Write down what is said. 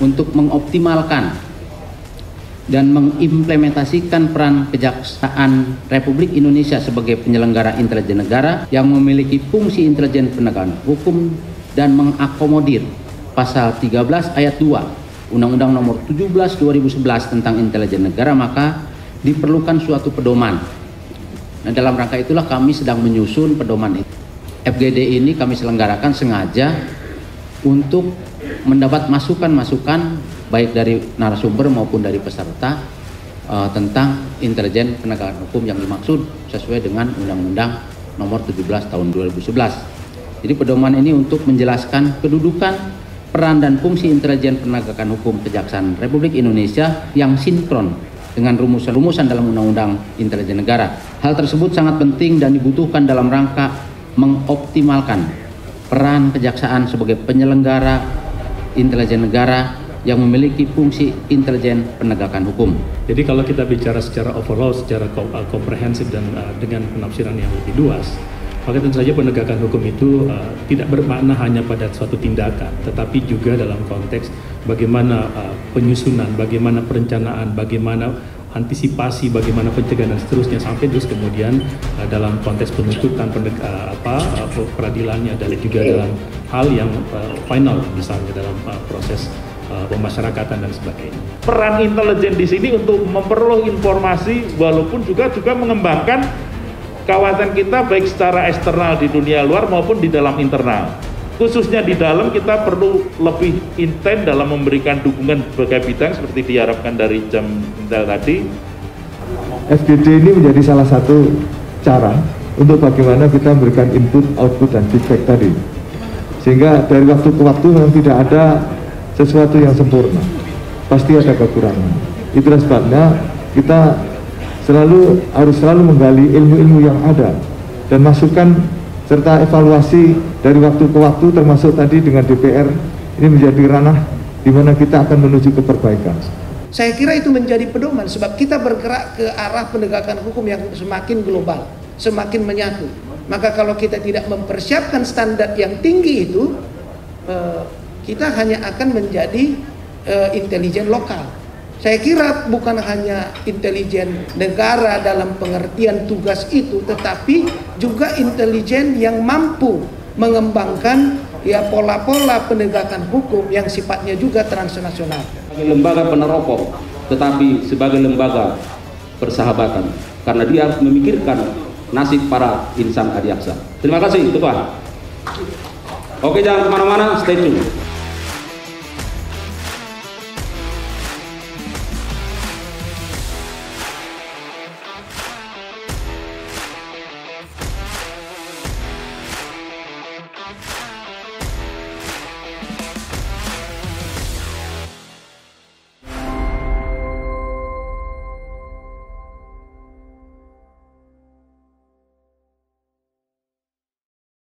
untuk mengoptimalkan dan mengimplementasikan peran Kejaksaan Republik Indonesia sebagai penyelenggara intelijen negara yang memiliki fungsi intelijen penegakan hukum dan mengakomodir pasal 13 ayat 2 Undang-Undang Nomor 17 2011 tentang intelijen negara, maka diperlukan suatu pedoman. Nah, dalam rangka itulah kami sedang menyusun pedoman itu. FGD ini kami selenggarakan sengaja untuk mendapat masukan-masukan baik dari narasumber maupun dari peserta tentang intelijen penegakan hukum yang dimaksud sesuai dengan Undang-Undang Nomor 17 Tahun 2011. Jadi pedoman ini untuk menjelaskan kedudukan, peran dan fungsi intelijen penegakan hukum Kejaksaan Republik Indonesia yang sinkron dengan rumusan-rumusan dalam Undang-Undang Intelijen Negara. Hal tersebut sangat penting dan dibutuhkan dalam rangka mengoptimalkan peran kejaksaan sebagai penyelenggara intelijen negara yang memiliki fungsi intelijen penegakan hukum. Jadi kalau kita bicara secara overall, secara komprehensif dan dengan penafsiran yang lebih luas, maka tentu saja penegakan hukum itu tidak bermakna hanya pada suatu tindakan, tetapi juga dalam konteks bagaimana penyusunan, bagaimana perencanaan, bagaimana antisipasi, bagaimana pencegahan dan seterusnya, sampai terus kemudian dalam konteks penuntutan peradilannya, dan juga dalam hal yang final, misalnya dalam proses pemasyarakatan dan sebagainya. Peran intelijen di sini untuk memperoleh informasi, walaupun juga mengembangkan kawasan kita baik secara eksternal di dunia luar maupun di dalam internal. Khususnya di dalam kita perlu lebih intens dalam memberikan dukungan berbagai bidang seperti diharapkan dari Jam Intel tadi. FGD ini menjadi salah satu cara untuk bagaimana kita memberikan input, output, dan feedback tadi. Sehingga dari waktu ke waktu memang tidak ada sesuatu yang sempurna. Pasti ada kekurangan. Itulah sebabnya kita harus selalu menggali ilmu-ilmu yang ada dan masukan serta evaluasi dari waktu ke waktu, termasuk tadi dengan DPR. Ini menjadi ranah di mana kita akan menuju ke perbaikan. Saya kira itu menjadi pedoman, sebab kita bergerak ke arah penegakan hukum yang semakin global, semakin menyatu. Maka kalau kita tidak mempersiapkan standar yang tinggi itu, kita hanya akan menjadi intelijen lokal. Saya kira bukan hanya intelijen negara dalam pengertian tugas itu, tetapi juga intelijen yang mampu mengembangkan pola-pola penegakan hukum yang sifatnya juga transnasional. Sebagai lembaga penerokok, tetapi sebagai lembaga persahabatan, karena dia harus memikirkan nasib para insan adiaksa. Terima kasih, itu Pak. Oke, jangan kemana-mana, stay tune.